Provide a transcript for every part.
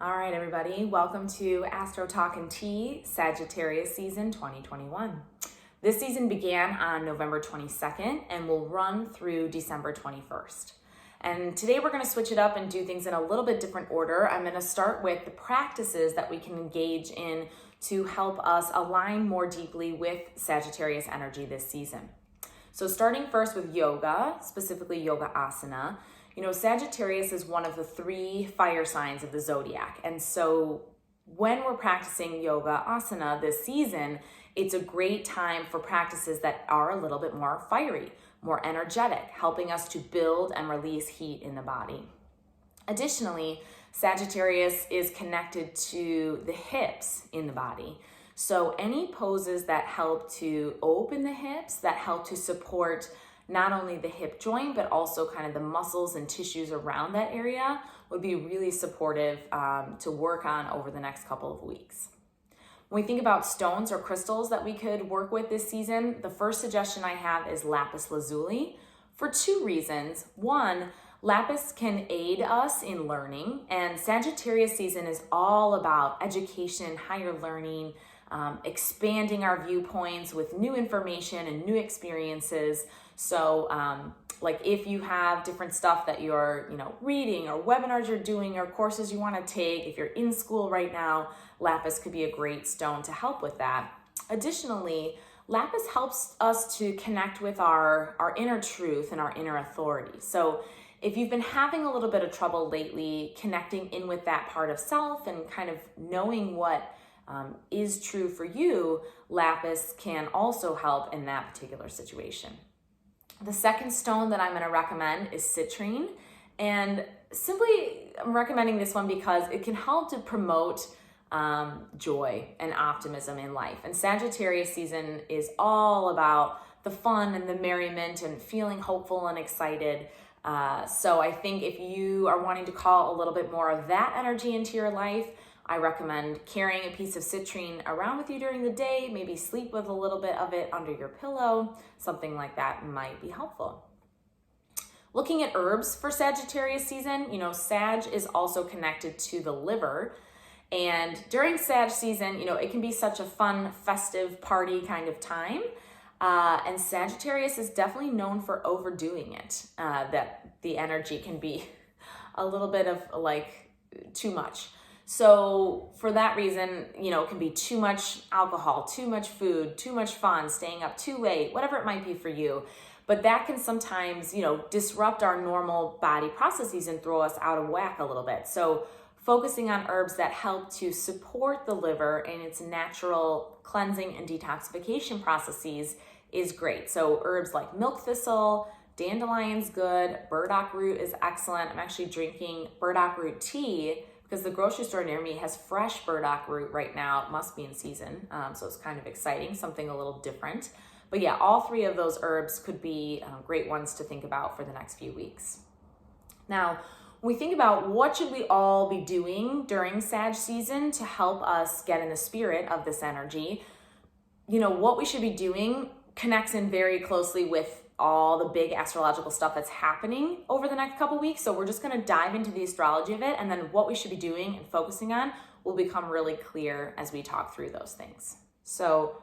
All right, everybody, welcome to AstroTalk and Tea, Sagittarius season 2021. This season began on November 22nd and will run through December 21st. And today we're going to switch it up and do things in a little bit different order. I'm going to start with the practices that we can engage in to help us align more deeply with Sagittarius energy this season. So starting first with yoga, specifically yoga asana. You know, Sagittarius is one of the 3 fire signs of the zodiac. And so when we're practicing yoga asana this season, it's a great time for practices that are a little bit more fiery, more energetic, helping us to build and release heat in the body. Additionally, Sagittarius is connected to the hips in the body. So any poses that help to open the hips, that help to support not only the hip joint, but also kind of the muscles and tissues around that area would be really supportive to work on over the next couple of weeks. When we think about stones or crystals that we could work with this season, the first suggestion I have is Lapis Lazuli for 2 reasons. One, Lapis can aid us in learning, and Sagittarius season is all about education, higher learning, expanding our viewpoints with new information and new experiences. So like if you have different stuff that you're, reading or webinars you're doing or courses you want to take, if you're in school right now, Lapis could be a great stone to help with that. Additionally, Lapis helps us to connect with our inner truth and our inner authority. So if you've been having a little bit of trouble lately connecting in with that part of self and kind of knowing what is true for you, Lapis can also help in that particular situation. The second stone that I'm going to recommend is citrine, and simply I'm recommending this one because it can help to promote joy and optimism in life. And Sagittarius season is all about the fun and the merriment and feeling hopeful and excited. So I think if you are wanting to call a little bit more of that energy into your life, I recommend carrying a piece of citrine around with you during the day, maybe sleep with a little bit of it under your pillow. Something like that might be helpful. Looking at herbs for Sagittarius season, Sag is also connected to the liver. And during Sag season, it can be such a fun, festive party kind of time. And Sagittarius is definitely known for overdoing it, that the energy can be a little bit of too much. So for that reason, it can be too much alcohol, too much food, too much fun, staying up too late, whatever it might be for you. But that can sometimes, disrupt our normal body processes and throw us out of whack a little bit. So focusing on herbs that help to support the liver in its natural cleansing and detoxification processes is great. So herbs like milk thistle, dandelion's good, burdock root is excellent. I'm actually drinking burdock root tea because the grocery store near me has fresh burdock root right now. It must be in season, so it's kind of exciting, something a little different. But yeah, all 3 of those herbs could be great ones to think about for the next few weeks. Now, when we think about what should we all be doing during Sag season to help us get in the spirit of this energy, what we should be doing connects in very closely with all the big astrological stuff that's happening over the next couple weeks. So we're just going to dive into the astrology of it, and then what we should be doing and focusing on will become really clear as we talk through those things. So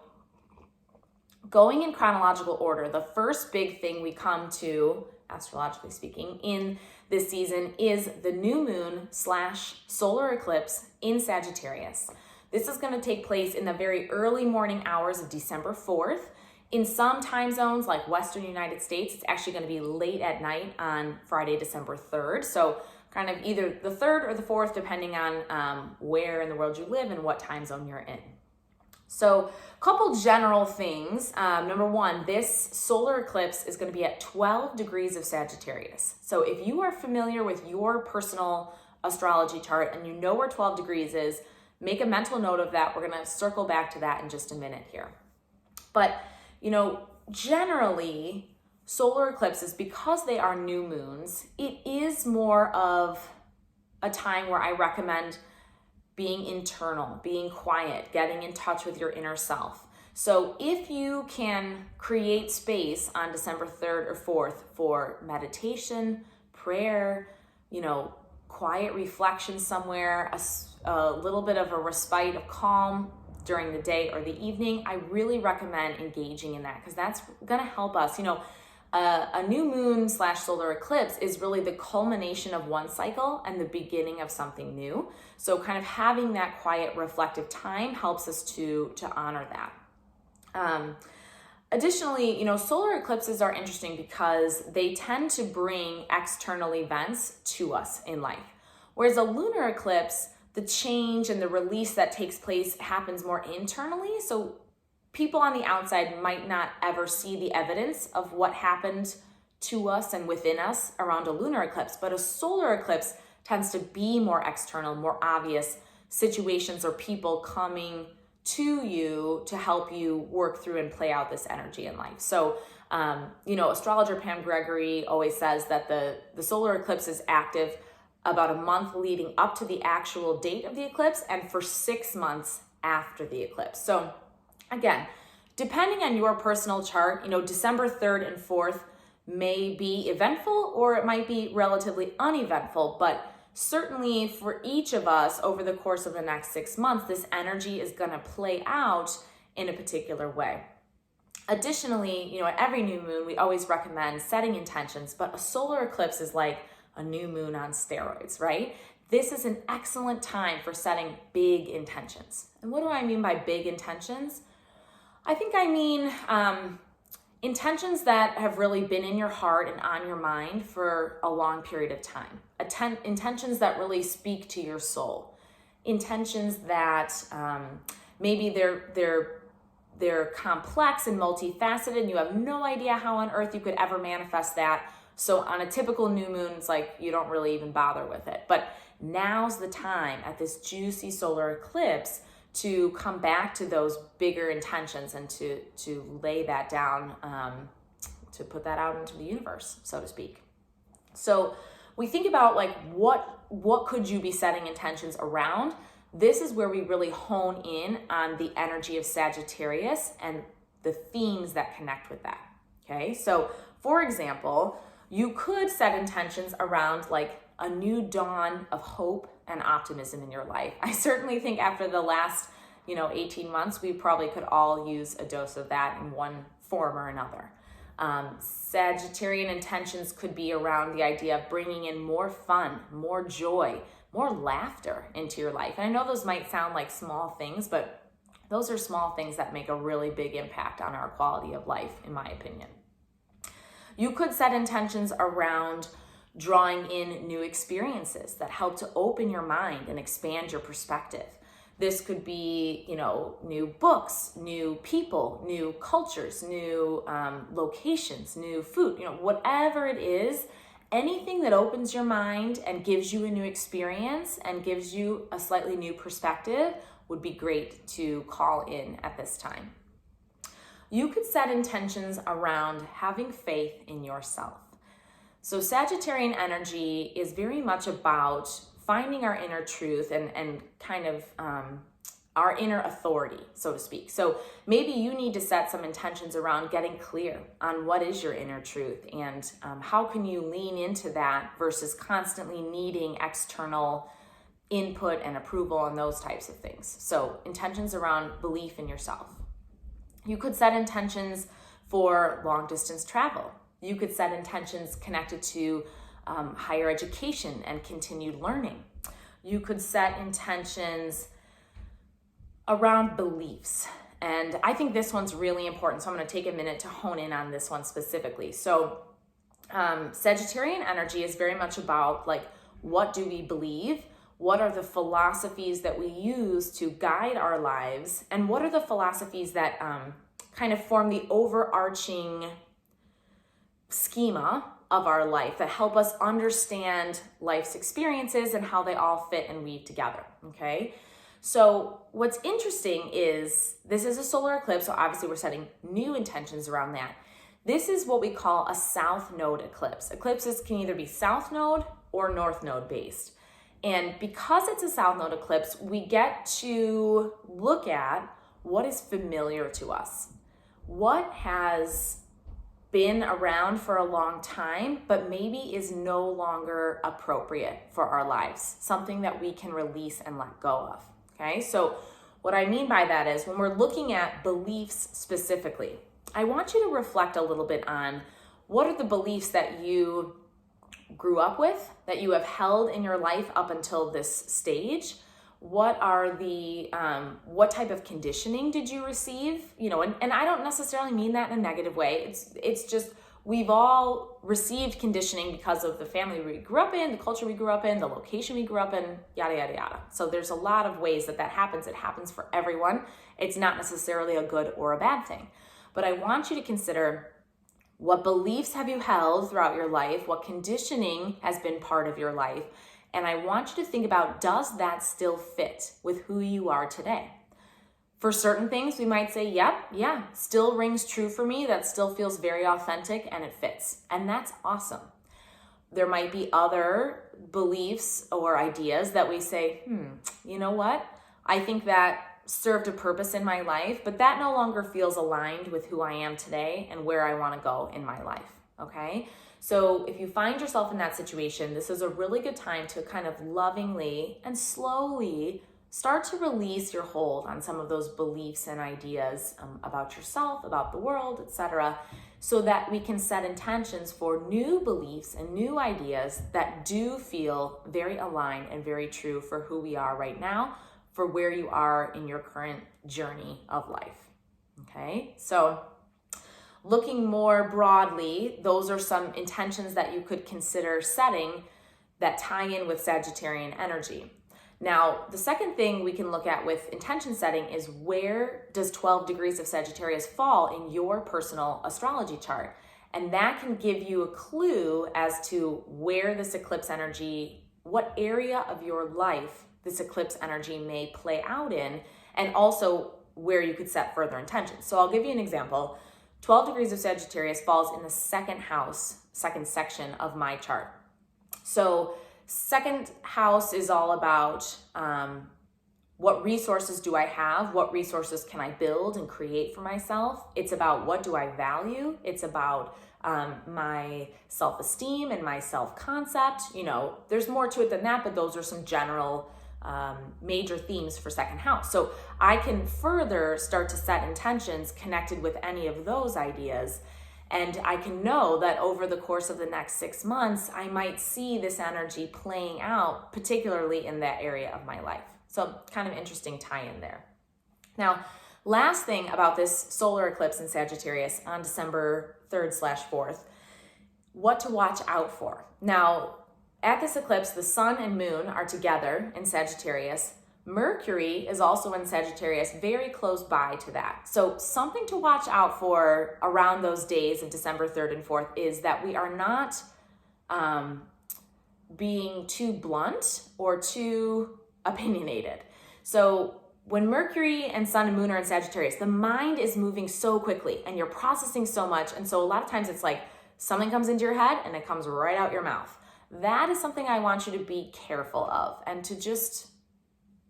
going in chronological order, the first big thing we come to, astrologically speaking, in this season is the new moon / solar eclipse in Sagittarius. This is going to take place in the very early morning hours of December 4th. In some time zones like Western United States, it's actually going to be late at night on Friday, December 3rd. So kind of either the 3rd or the 4th, depending on where in the world you live and what time zone you're in. So a couple general things. Number 1, this solar eclipse is going to be at 12 degrees of Sagittarius. So if you are familiar with your personal astrology chart and you know where 12 degrees is, make a mental note of that. We're going to circle back to that in just a minute here. But generally, solar eclipses, because they are new moons, it is more of a time where I recommend being internal, being quiet, getting in touch with your inner self. So if you can create space on December 3rd or 4th for meditation, prayer, quiet reflection somewhere, a little bit of a respite of calm during the day or the evening, I really recommend engaging in that, because that's going to help us. A new moon / solar eclipse is really the culmination of one cycle and the beginning of something new. So kind of having that quiet, reflective time helps us to honor that. Additionally, solar eclipses are interesting because they tend to bring external events to us in life. Whereas a lunar eclipse, the change and the release that takes place happens more internally. So people on the outside might not ever see the evidence of what happened to us and within us around a lunar eclipse, but a solar eclipse tends to be more external, more obvious situations or people coming to you to help you work through and play out this energy in life. So, astrologer Pam Gregory always says that the solar eclipse is active about a month leading up to the actual date of the eclipse and for 6 months after the eclipse. So again, depending on your personal chart, December 3rd and 4th may be eventful or it might be relatively uneventful, but certainly for each of us over the course of the next 6 months, this energy is going to play out in a particular way. Additionally, at every new moon, we always recommend setting intentions, but a solar eclipse is like a new moon on steroids, right? This is an excellent time for setting big intentions. And what do I mean by big intentions? I think I mean intentions that have really been in your heart and on your mind for a long period of time. Intentions that really speak to your soul. Intentions that maybe they're complex and multifaceted and you have no idea how on earth you could ever manifest that. So on a typical new moon, it's like you don't really even bother with it. But now's the time at this juicy solar eclipse to come back to those bigger intentions and to lay that down, to put that out into the universe, so to speak. So we think about what could you be setting intentions around? This is where we really hone in on the energy of Sagittarius and the themes that connect with that. Okay, so for example, you could set intentions around a new dawn of hope and optimism in your life. I certainly think after the last, 18 months, we probably could all use a dose of that in one form or another. Sagittarian intentions could be around the idea of bringing in more fun, more joy, more laughter into your life. And I know those might sound like small things, but those are small things that make a really big impact on our quality of life, in my opinion. You could set intentions around drawing in new experiences that help to open your mind and expand your perspective. This could be, new books, new people, new cultures, new locations, new food, whatever it is, anything that opens your mind and gives you a new experience and gives you a slightly new perspective would be great to call in at this time. You could set intentions around having faith in yourself. So Sagittarian energy is very much about finding our inner truth and kind of our inner authority, so to speak. So maybe you need to set some intentions around getting clear on what is your inner truth and how can you lean into that versus constantly needing external input and approval and those types of things. So intentions around belief in yourself. You could set intentions for long distance travel. You could set intentions connected to higher education and continued learning. You could set intentions around beliefs. And I think this one's really important. So I'm going to take a minute to hone in on this one specifically. So Sagittarian energy is very much about what do we believe? What are the philosophies that we use to guide our lives? And what are the philosophies that kind of form the overarching schema of our life that help us understand life's experiences and how they all fit and weave together, okay? So what's interesting is this is a solar eclipse, so obviously we're setting new intentions around that. This is what we call a south node eclipse. Eclipses can either be south node or north node based. And because it's a south node eclipse, we get to look at what is familiar to us. What has been around for a long time, but maybe is no longer appropriate for our lives, something that we can release and let go of. Okay, so what I mean by that is when we're looking at beliefs specifically, I want you to reflect a little bit on what are the beliefs that you grew up with, that you have held in your life up until this stage. What are the, what type of conditioning did you receive? You know, and I don't necessarily mean that in a negative way. It's just, we've all received conditioning because of the family we grew up in, the culture we grew up in, the location we grew up in, yada, yada, yada. So there's a lot of ways that happens. It happens for everyone. It's not necessarily a good or a bad thing. But I want you to consider, what beliefs have you held throughout your life? What conditioning has been part of your life? And I want you to think about, does that still fit with who you are today? For certain things, we might say, yep, yeah, still rings true for me. That still feels very authentic and it fits. And that's awesome. There might be other beliefs or ideas that we say, you know what? I think that served a purpose in my life, but that no longer feels aligned with who I am today and where I want to go in my life. Okay? So if you find yourself in that situation, this is a really good time to kind of lovingly and slowly start to release your hold on some of those beliefs and ideas about yourself, about the world, etc., so that we can set intentions for new beliefs and new ideas that do feel very aligned and very true for who we are right now, for where you are in your current journey of life. Okay, so looking more broadly, those are some intentions that you could consider setting that tie in with Sagittarian energy. Now, the second thing we can look at with intention setting is, where does 12 degrees of Sagittarius fall in your personal astrology chart? And that can give you a clue as to where this eclipse energy, what area of your life this eclipse energy may play out in, and also where you could set further intentions. So I'll give you an example. 12 degrees of Sagittarius falls in the second house, second section of my chart. So second house is all about what resources do I have? What resources can I build and create for myself? It's about, what do I value? It's about my self-esteem and my self-concept. You know, there's more to it than that, but those are some general major themes for second house. So I can further start to set intentions connected with any of those ideas. And I can know that over the course of the next 6 months, I might see this energy playing out, particularly in that area of my life. So kind of interesting tie-in there. Now, last thing about this solar eclipse in Sagittarius on December 3rd/4th, what to watch out for. Now, at this eclipse, the sun and moon are together in Sagittarius. Mercury is also in Sagittarius, very close by to that. So something to watch out for around those days of December 3rd and 4th is that we are not being too blunt or too opinionated. So when Mercury and sun and moon are in Sagittarius, the mind is moving so quickly and you're processing so much. And so a lot of times it's like something comes into your head and it comes right out your mouth. That is something I want you to be careful of, and to just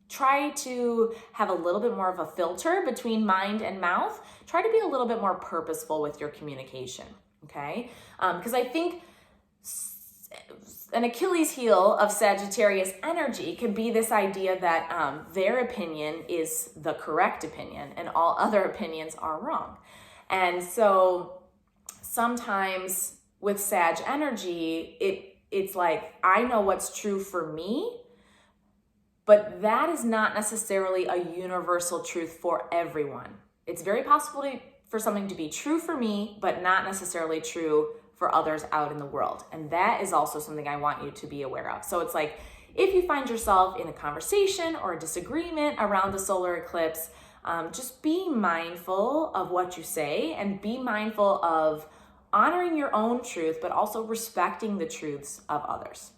try to have a little bit more of a filter between mind and mouth. Try to be a little bit more purposeful with your communication, okay? Because I think an Achilles heel of Sagittarius energy can be this idea that their opinion is the correct opinion and all other opinions are wrong. And so sometimes with Sag energy, it's like, I know what's true for me, but that is not necessarily a universal truth for everyone. It's very possible for something to be true for me, but not necessarily true for others out in the world. And that is also something I want you to be aware of. So it's like, if you find yourself in a conversation or a disagreement around the solar eclipse, just be mindful of what you say and be mindful of honoring your own truth, but also respecting the truths of others.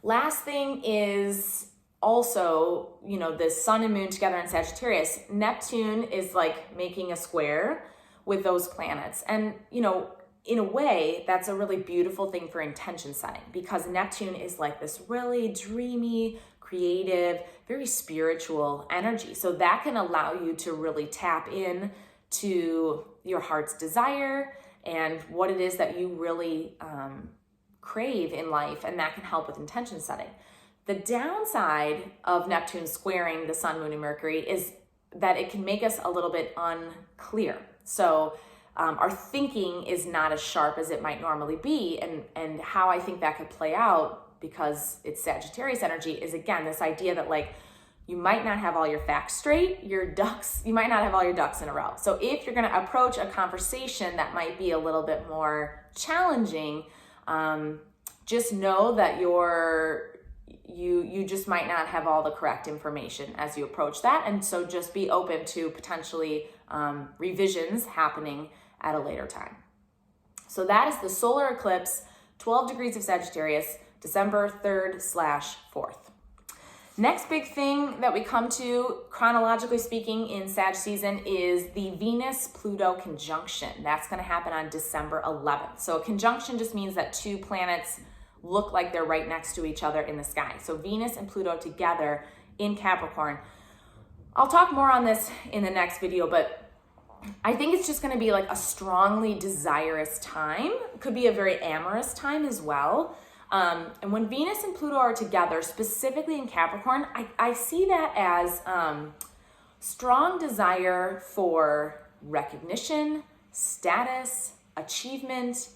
Last thing is also, you know, the sun and moon together in Sagittarius. Neptune is like making a square with those planets. And, you know, in a way, that's a really beautiful thing for intention setting, because Neptune is like this really dreamy, creative, very spiritual energy. So that can allow you to really tap in to your heart's desire, and what it is that you really crave in life, and that can help with intention setting. The downside of Neptune squaring the Sun, Moon, and Mercury is that it can make us a little bit unclear. So our thinking is not as sharp as it might normally be, and how I think that could play out, because it's Sagittarius energy, is again this idea that like you might not have all your facts straight, you might not have all your ducks in a row. So if you're going to approach a conversation that might be a little bit more challenging, just know that you just might not have all the correct information as you approach that. And so just be open to potentially revisions happening at a later time. So that is the solar eclipse, 12 degrees of Sagittarius, December 3rd/4th. Next big thing that we come to, chronologically speaking, in Sag season is the Venus-Pluto conjunction. That's going to happen on December 11th. So a conjunction just means that two planets look like they're right next to each other in the sky. So Venus and Pluto together in Capricorn. I'll talk more on this in the next video, but I think it's just going to be like a strongly desirous time. It could be a very amorous time as well. And when Venus and Pluto are together, specifically in Capricorn, I see that as strong desire for recognition, status, achievement,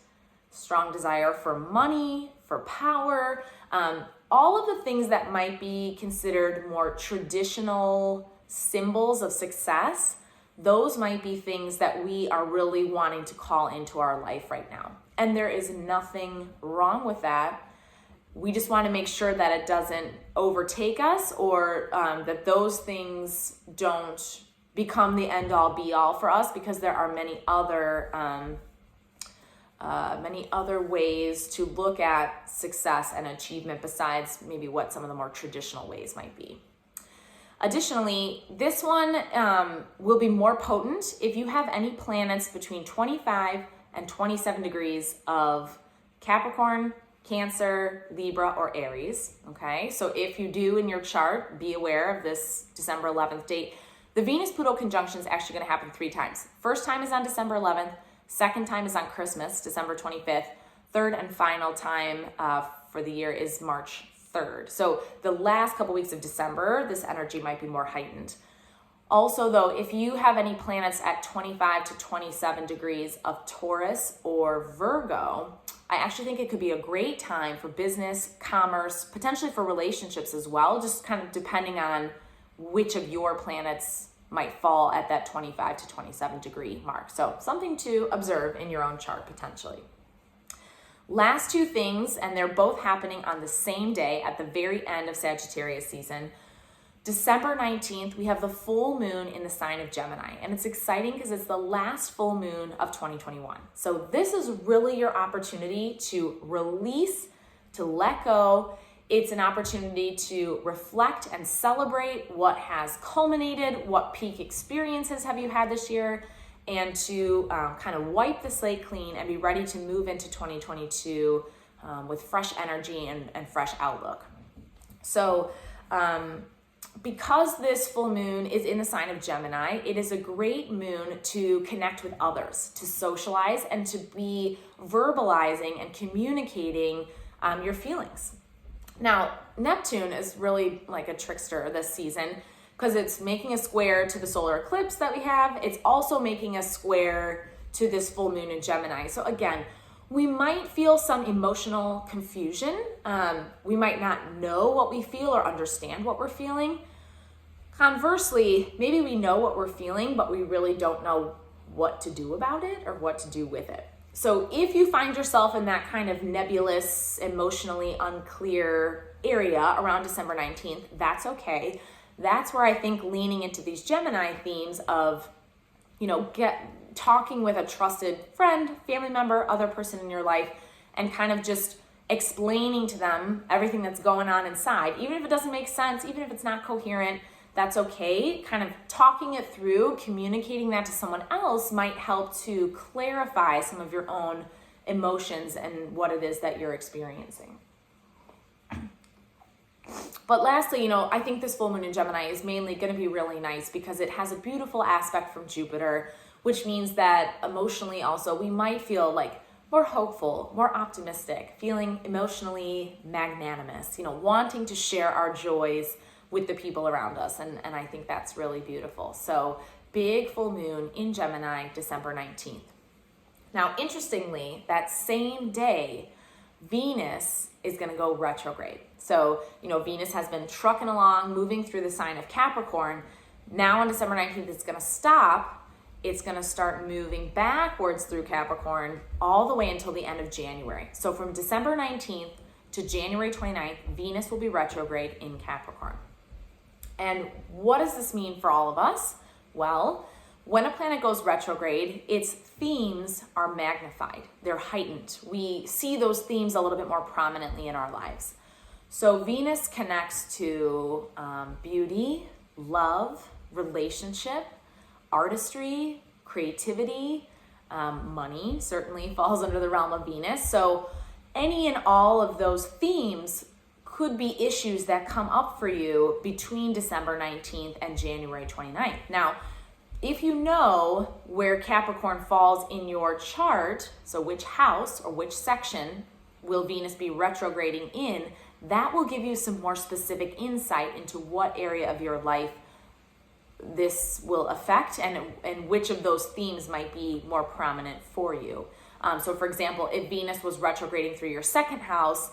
strong desire for money, for power, all of the things that might be considered more traditional symbols of success. Those might be things that we are really wanting to call into our life right now. And there is nothing wrong with that. We just want to make sure that it doesn't overtake us, or that those things don't become the end all be all for us, because there are many other ways to look at success and achievement besides maybe what some of the more traditional ways might be. Additionally, this one will be more potent if you have any planets between 25 and 27 degrees of Capricorn, Cancer, Libra, or Aries, okay? So if you do in your chart, be aware of this December 11th date. The Venus-Pluto conjunction is actually gonna happen 3 times. First time is on December 11th, second time is on Christmas, December 25th, third and final time for the year is March 3rd. So the last couple weeks of December, this energy might be more heightened. Also though, if you have any planets at 25 to 27 degrees of Taurus or Virgo, I actually think it could be a great time for business, commerce, potentially for relationships as well, just kind of depending on which of your planets might fall at that 25 to 27 degree mark. So something to observe in your own chart potentially. Last 2 things, and they're both happening on the same day at the very end of Sagittarius season. December 19th, we have the full moon in the sign of Gemini, and it's exciting because it's the last full moon of 2021. So this is really your opportunity to release, to let go. It's an opportunity to reflect and celebrate what has culminated, what peak experiences have you had this year, and to kind of wipe the slate clean and be ready to move into 2022 with fresh energy and fresh outlook. So, because this full moon is in the sign of Gemini, it is a great moon to connect with others, to socialize, and to be verbalizing and communicating your feelings. Now, Neptune is really like a trickster this season because it's making a square to the solar eclipse that we have. It's also making a square to this full moon in Gemini. So again, we might feel some emotional confusion. We might not know what we feel or understand what we're feeling. Conversely, maybe we know what we're feeling, but we really don't know what to do about it or what to do with it. So if you find yourself in that kind of nebulous, emotionally unclear area around December 19th, that's okay. That's where I think leaning into these Gemini themes of, talking with a trusted friend, family member, other person in your life, and kind of just explaining to them everything that's going on inside. Even if it doesn't make sense, even if it's not coherent, that's okay. Kind of talking it through, communicating that to someone else might help to clarify some of your own emotions and what it is that you're experiencing. But lastly, I think this full moon in Gemini is mainly going to be really nice because it has a beautiful aspect from Jupiter, which means that emotionally also we might feel like more hopeful, more optimistic, feeling emotionally magnanimous, wanting to share our joys with the people around us. And I think that's really beautiful. So big full moon in Gemini, December 19th. Now, interestingly, that same day, Venus is going to go retrograde. So, Venus has been trucking along, moving through the sign of Capricorn. Now on December 19th, it's going to stop. It's going to start moving backwards through Capricorn all the way until the end of January. So from December 19th to January 29th, Venus will be retrograde in Capricorn. And what does this mean for all of us? Well, when a planet goes retrograde, its themes are magnified. They're heightened. We see those themes a little bit more prominently in our lives. So Venus connects to beauty, love, relationship, artistry, creativity, money certainly falls under the realm of Venus. So any and all of those themes could be issues that come up for you between December 19th and January 29th. Now, if you know where Capricorn falls in your chart, so which house or which section will Venus be retrograding in, that will give you some more specific insight into what area of your life this will affect and which of those themes might be more prominent for you. So for example, if Venus was retrograding through your second house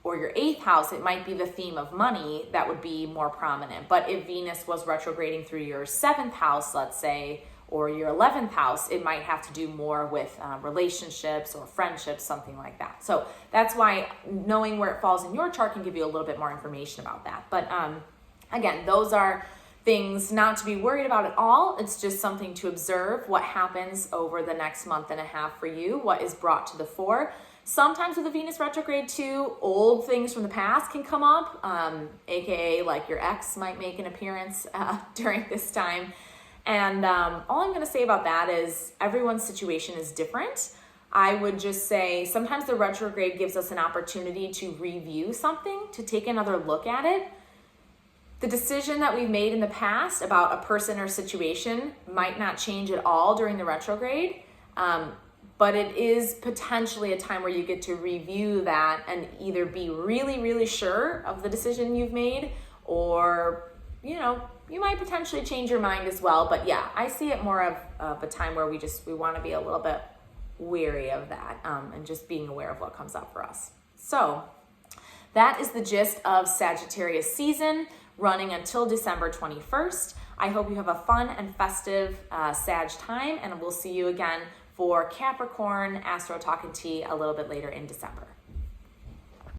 or your eighth house, it might be the theme of money that would be more prominent. But if Venus was retrograding through your seventh house, let's say, or your 11th house, it might have to do more with relationships or friendships, something like that. So that's why knowing where it falls in your chart can give you a little bit more information about that. But again, those are things not to be worried about at all. It's just something to observe what happens over the next month and a half for you, what is brought to the fore. Sometimes with the Venus retrograde too, old things from the past can come up, aka like your ex might make an appearance during this time. And all I'm going to say about that is everyone's situation is different. I would just say sometimes the retrograde gives us an opportunity to review something, to take another look at it. The decision that we've made in the past about a person or situation might not change at all during the retrograde, but it is potentially a time where you get to review that and either be really, really sure of the decision you've made, or, you might potentially change your mind as well. But yeah, I see it more of a time where we want to be a little bit wary of that and just being aware of what comes up for us. So that is the gist of Sagittarius season, running until December 21st. I hope you have a fun and festive Sag time, and we'll see you again for Capricorn, AstroTalk and Tea a little bit later in December.